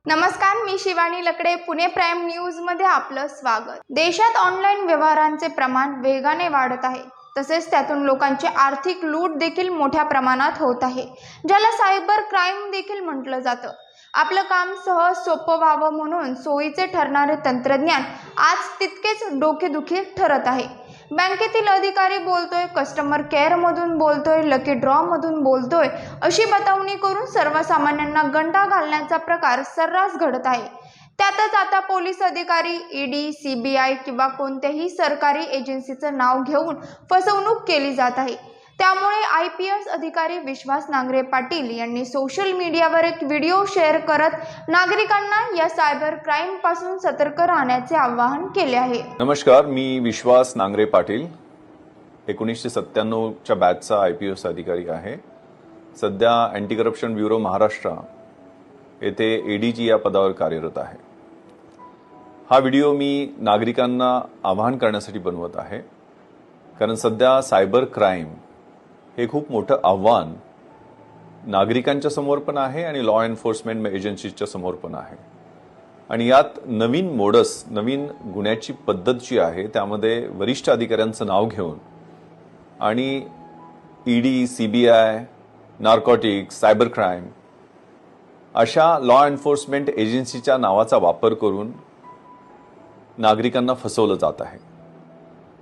नमस्कार, मी शिवानी लकडे. Pune prime news मध्ये आपलं स्वागत. देशात ऑनलाईन व्यवहारांचे प्रमाण वेगाने वाढत आहे. तसेच त्यातून लोकांची आर्थिक लूट देखील मोठ्या प्रमाणात होत आहे, ज्याला सायबर क्राईम देखील म्हटलं जातं. आपलं काम सहज सोपं व्हावं म्हणून सोयीचे ठरणारे तंत्रज्ञान आज तितकेच डोकेदुखी ठरत आहे. बँकेतील अधिकारी बोलतोय, कस्टमर केअर मधून बोलतोय, लकी ड्रॉ मधून बोलतोय, अशी बतावणी करून सर्वसामान्यांना गंडा घालण्याचा प्रकार सर्रास घडत आहे. त्यातच आता पोलीस अधिकारी, ईडी, सीबीआय किंवा कोणत्याही सरकारी एजन्सीचं नाव घेऊन फसवणूक केली जात आहे. त्यामुळे IPS अधिकारी विश्वास नांगरे पाटील यांनी सोशल मीडियावर एक व्हिडिओ शेअर करत नागरिकांना या सायबर क्राईम पासून सतर्क राहण्याचे आवाहन केले आहे. नमस्कार, मी विश्वास नांगरे पाटील 1997च्या बॅचचा IPS अधिकारी आहे. सध्या अँटी करप्शन ब्युरो महाराष्ट्र येथे ADG या पदावर कार्यरत आहे. हा व्हिडिओ मी नागरिकांना आवाहन करण्यासाठी बनवत आहे, कारण सध्या सायबर क्राईम हे खूप मोठं आव्हान नागरिकांच्या समोर पण आहे आणि लॉ एन्फोर्समेंट एजन्सीजच्या समोर पण आहे. आणि यात नवीन मोडस, नवीन गुन्ह्याची पद्धत जी आहे त्यामध्ये वरिष्ठ अधिकाऱ्यांचं नाव घेऊन आणि ED, CBI, narcotics, cyber crime अशा लॉ एन्फोर्समेंट एजन्सीच्या नावाचा वापर करून नागरिकांना फसवलं जात आहे.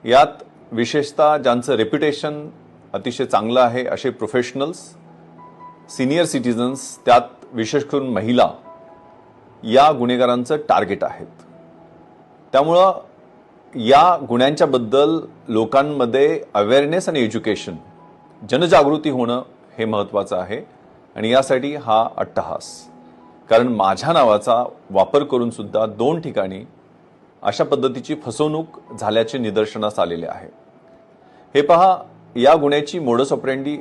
यात विशेषतः ज्यांचं रेप्युटेशन अतिशय चांगलं आहे असे प्रोफेशनल्स, सिनियर सिटीजन्स, त्यात विशेष करून महिला या गुन्हेगारांचं टार्गेट आहेत. त्यामुळं या गुन्ह्यांच्या बद्दल लोकांमध्ये अवेअरनेस आणि एज्युकेशन, जनजागृती होणं हे महत्त्वाचं आहे. आणि यासाठी हा अट्टहास, कारण माझ्या नावाचा वापर करून सुद्धा 2 ठिकाणी अशा पद्धतीची फसवणूक झाल्याचे निदर्शनास आलेले आहे. हे पहा, या गुन्ह्याची मोडस ऑपरेंडी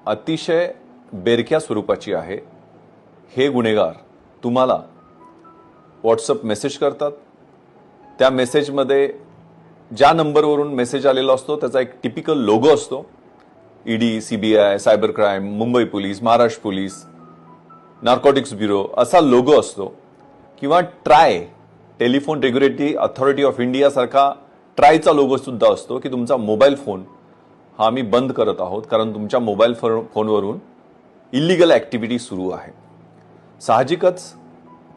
अतिशय बेरक्या स्वरूपाची आहे. हे गुन्हेगार तुम्हाला व्हॉट्सअप मेसेज करतात. त्या मेसेजमध्ये ज्या नंबरवरून मेसेज आलेला असतो त्याचा एक टिपिकल लोगो असतो. ED, CBI, cyber crime, Mumbai police, Maharashtra police, narcotics bureau असा लोगो असतो. किंवा try, telephone regulatory authority of India सारखा ट्रायचा लोगो सुद्धा असतो की तुमचा मोबाईल फोन हा आम्ही बंद करत आहोत, कारण तुमच्या मोबाईल फोनवरून इलिगल ॲक्टिव्हिटी सुरू आहे. साहजिकच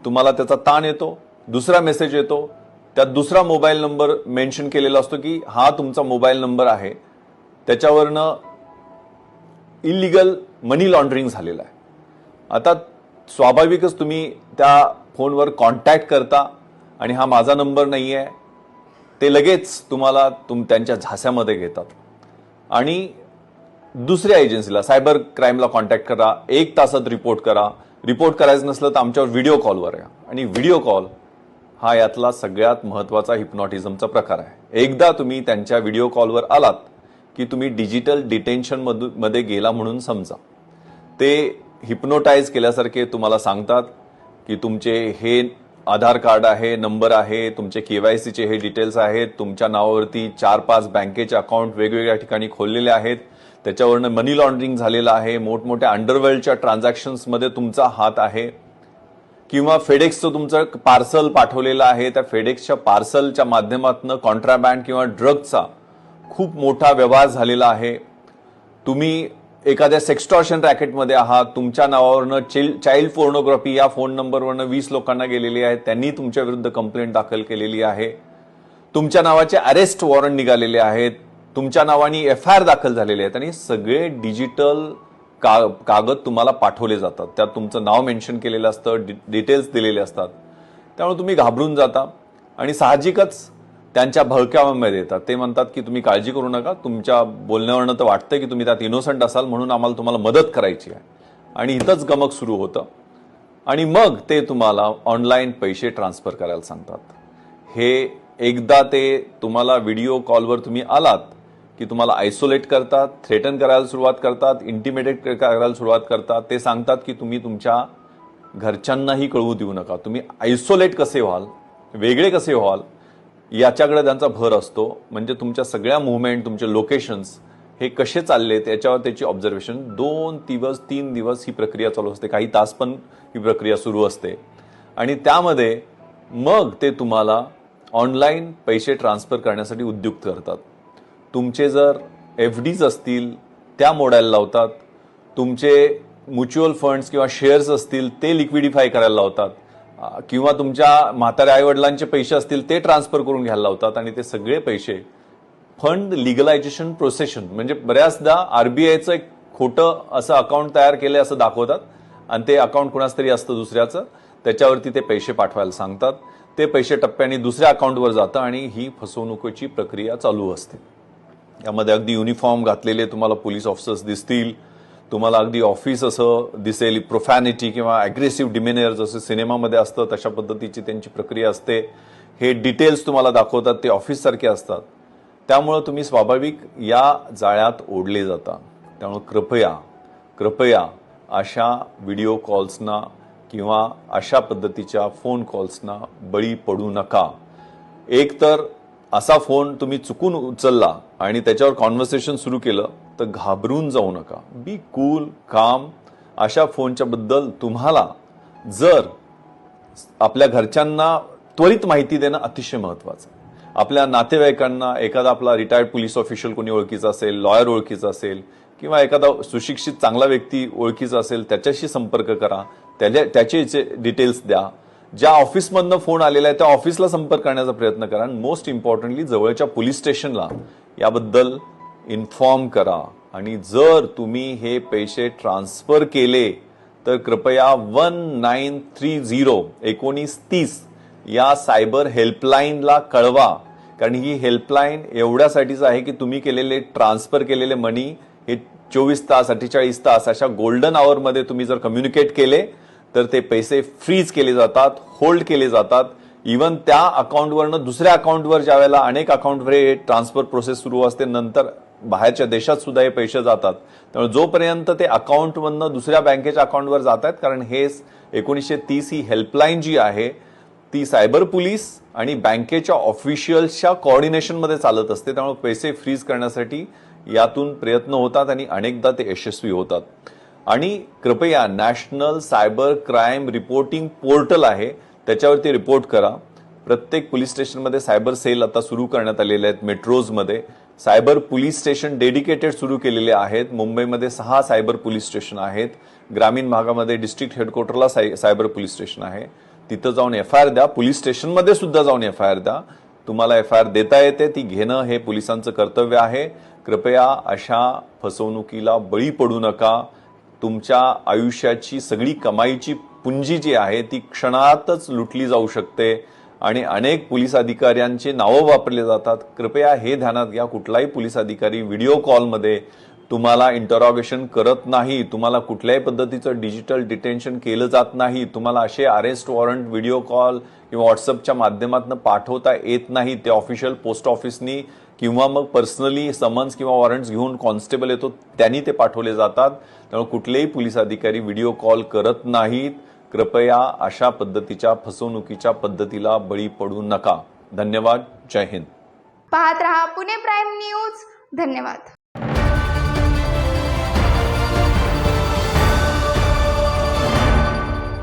तुम्हाला त्याचा ताण येतो. दुसरा मेसेज येतो, त्यात दुसरा मोबाईल नंबर मेन्शन केलेला असतो की हा तुमचा मोबाईल नंबर आहे, त्याच्यावरनं इलिगल मनी लॉन्ड्रिंग झालेलं आहे. आता स्वाभाविकच तुम्ही त्या फोनवर कॉन्टॅक्ट करता आणि हा माझा नंबर नाही आहे, ते लगेच तुम्हाला त्यांच्या झास्यामध्ये घेतात आणि दुसऱ्या एजन्सीला, सायबर क्राईमला कॉन्टॅक्ट करा, 1 तासात रिपोर्ट करा. रिपोर्ट करायचं नसलं तर आमच्यावर व्हिडिओ कॉलवर या. आणि व्हिडिओ कॉल हा यातला सगळ्यात महत्त्वाचा हिप्नॉटिझमचा प्रकार आहे. एकदा तुम्ही त्यांच्या व्हिडिओ कॉलवर आलात की तुम्ही डिजिटल डिटेन्शन मध्ये गेला म्हणून समजा. ते हिप्नोटाईज केल्यासारखे तुम्हाला सांगतात की तुमचे हे आधार कार्ड आहे, नंबर आहे, तुमचे KYCचे हे डिटेल्स आहेत, तुमच्या नावावरती 4-5 बँकेचे अकाउंट वेगवेगळ्या ठिकाणी खोललेले आहेत, त्याच्यावरनं मनी लॉन्ड्रिंग झालेलं आहे, मोठमोठ्या अंडरवर्ल्डच्या ट्रान्झॅक्शन्समध्ये तुमचा हात आहे. किंवा फेडेक्सचं तुमचं पार्सल पाठवलेलं आहे, त्या फेडेक्सच्या पार्सलच्या माध्यमातून कॉन्ट्राबँड किंवा ड्रगचा खूप मोठा व्यवहार झालेला आहे. तुम्ही एखाद्या सेक्स्टॉर्शन रॅकेटमध्ये आहात, तुमच्या नावावरनं चाइल्ड पोर्नोग्राफी या फोन नंबरवरनं 20 लोकांना गेलेली आहे, त्यांनी तुमच्या विरुद्ध कंप्लेंट दाखल केलेली आहे. तुमच्या नावाचे अरेस्ट वॉरंट निघालेले आहेत, तुमच्या नावाने FIR दाखल झालेले आहेत आणि सगळे डिजिटल कागद तुम्हाला पाठवले जातात. त्यात तुमचं नाव मेन्शन केलेलं असतं, डिटेल्स दिलेले असतात. त्यामुळे तुम्ही घाबरून जाता आणि साहजिकच त्यांच्या भळक्यामध्ये येतात. ते म्हणतात की तुम्ही काळजी करू नका, तुमच्या बोलण्यावरनं तर वाटतं की तुम्ही त्यात इनोसंट असाल म्हणून आम्हाला तुम्हाला मदत करायची आहे. आणि इथंच गमक सुरू होतं आणि मग ते तुम्हाला ऑनलाईन पैसे ट्रान्सफर करायला सांगतात. हे एकदा ते तुम्हाला व्हिडिओ कॉलवर तुम्ही आलात की तुम्हाला आयसोलेट करतात, थ्रेटन करायला सुरुवात करतात, इंटिमिडेट करायला सुरुवात करतात. ते सांगतात की तुम्ही तुमच्या घरच्यांनाही कळवू देऊ नका. तुम्ही आयसोलेट कसे व्हाल, वेगळे कसे व्हाल याच्याकडे त्यांचा भर असतो. म्हणजे तुमच्या सगळ्या मुवमेंट, तुमचे लोकेशन्स हे कसे चालले त्याच्यावर त्याची ऑब्झर्वेशन 2 दिवस 3 दिवस ही प्रक्रिया चालू असते. काही तास पण ही प्रक्रिया सुरू असते आणि त्यामध्ये मग ते तुम्हाला ऑनलाईन पैसे ट्रान्सफर करण्यासाठी उद्युक्त करतात. तुमचे जर FDs असतील त्या मोडायला लावतात, तुमचे म्युच्युअल फंड्स किंवा शेअर्स असतील ते लिक्विडिफाय करायला लावतात, किंवा तुमच्या म्हाताऱ्या आईवडिलांचे पैसे असतील ते ट्रान्सफर करून घ्यायला लावतात. आणि ते सगळे पैसे फंड लिगलायझेशन प्रोसेशन म्हणजे बऱ्याचदा RBIचं एक खोटं असं अकाउंट तयार केलंय असं दाखवतात आणि ते अकाउंट कुणाच तरी असतं दुसऱ्याचं, त्याच्यावरती ते पैसे पाठवायला सांगतात. ते पैसे टप्प्याने दुसऱ्या अकाउंटवर जातं आणि ही फसवणुकीची प्रक्रिया चालू असते. यामध्ये अगदी युनिफॉर्म घातलेले तुम्हाला पोलीस ऑफिसर्स दिसतील, तुम्हाला अगदी ऑफिस असं दिसेल, प्रोफॅनिटी किंवा अग्रेसिव्ह डिमेनियर जसं सिनेमामध्ये असतं तशा पद्धतीची त्यांची प्रक्रिया असते. हे डिटेल्स तुम्हाला दाखवतात, ते ऑफिससारखे असतात. त्यामुळं तुम्ही स्वाभाविक या जाळ्यात ओढले जाता. त्यामुळे कृपया अशा व्हिडिओ कॉल्सना किंवा अशा पद्धतीच्या फोन कॉल्सना बळी पडू नका. एक तर असा फोन तुम्ही चुकून उचलला आणि त्याच्यावर कॉन्व्हर्सेशन सुरू केलं तर घाबरून जाऊ नका. बी कूल, काम. अशा फोनच्या बद्दल तुम्हाला जर आपल्या घरच्यांना त्वरित माहिती देणं अतिशय महत्वाचं आहे. आपल्या नातेवाईकांना, एखादा आपला रिटायर्ड पोलीस ऑफिशियल कोणी ओळखीचा असेल, लॉयर ओळखीचा असेल किंवा एखादा सुशिक्षित चांगला व्यक्ती ओळखीचा असेल त्याच्याशी संपर्क करा, त्याचे डिटेल्स द्या. ज्या ऑफिसमधनं फोन आलेला आहे त्या ऑफिसला संपर्क करण्याचा प्रयत्न करा. आणि मोस्ट इम्पॉर्टंटली जवळच्या पोलीस स्टेशनला याबद्दल इन्फॉर्म करा. आणि जर तुम्ही हे पैसे ट्रान्सफर केले तर कृपया 1930 या सायबर हेल्पलाईनला कळवा. कारण ही हेल्पलाईन एवढ्यासाठीच आहे की तुम्ही केलेले ट्रान्सफर केलेले मनी हे 24 तास 48 तास अशा गोल्डन आवरमध्ये तुम्ही जर कम्युनिकेट केले तर ते पैसे फ्रीज केले जातात, होल्ड केले जातात. इव्हन त्या अकाउंटवरनं दुसऱ्या अकाउंटवर ज्यावेळेला अनेक अकाउंटवर हे ट्रान्सफर प्रोसेस सुरू असते, नंतर बाहेरच्या देशात सुद्धा हे पैसे जातात. त्यामुळे जोपर्यंत ते अकाउंटमधनं दुसऱ्या बँकेच्या अकाउंटवर जात आहेत, कारण हे 1930 ही हेल्पलाईन जी आहे ती सायबर पोलीस आणि बँकेच्या ऑफिशियल्सच्या कोऑर्डिनेशनमध्ये चालत असते. त्यामुळे पैसे फ्रीज करण्यासाठी यातून प्रयत्न होतात आणि अनेकदा ते यशस्वी होतात. आणि कृपया national cyber crime reporting portal आहे त्याच्यावरती रिपोर्ट करा. प्रत्येक पोलीस स्टेशनमध्ये सायबर सेल आता सुरू करण्यात आलेले आहेत. मेट्रोजमध्ये सायबर पोलीस स्टेशन डेडिकेटेड सुरू केलेले आहेत. मुंबईमध्ये 6 सायबर पोलीस स्टेशन आहेत. ग्रामीण भागामध्ये डिस्ट्रिक्ट हेडक्वार्टरला सायबर पोलीस स्टेशन आहे. तिथं जाऊन FIR द्या. पोलीस स्टेशनमध्ये सुद्धा जाऊन FIR द्या. तुम्हाला FIR देता येते, ती घेणं हे पोलिसांचं कर्तव्य आहे. कृपया अशा फसवणुकीला बळी पडू नका. तुमच्या आयुष्याची सगळी कमाईची पुंजी जी आहे ती क्षणातच लुटली जाऊ शकते आणि अनेक पोलीस अधिकाऱ्यांचे नावं वापरले जातात. कृपया हे ध्यानात घ्या, कुठलाही पोलीस अधिकारी व्हिडिओ कॉलमध्ये तुम्हाला इंटरॉगेशन करत नाही, तुम्हाला कुठल्याही पद्धतीचं डिजिटल डिटेन्शन केलं जात नाही, तुम्हाला असे अरेस्ट वॉरंट व्हिडिओ कॉल किंवा व्हॉट्सअपच्या माध्यमातून पाठवता येत नाही. ते ऑफिशियल पोस्ट ऑफिसनी किंवा मग पर्सनली समन्स किंवा वॉरंट्स घेऊन कॉन्स्टेबल येतो त्यांनी ते पाठवले जातात. त्यामुळे कुठलेही पोलीस अधिकारी व्हिडिओ कॉल करत नाहीत. कृपया अशा पद्धतीच्या फसवणुकीच्या पद्धतीला बळी पडू नका. धन्यवाद. जय हिंद. पाहत रहा पुणे प्राईम न्यूज. धन्यवाद.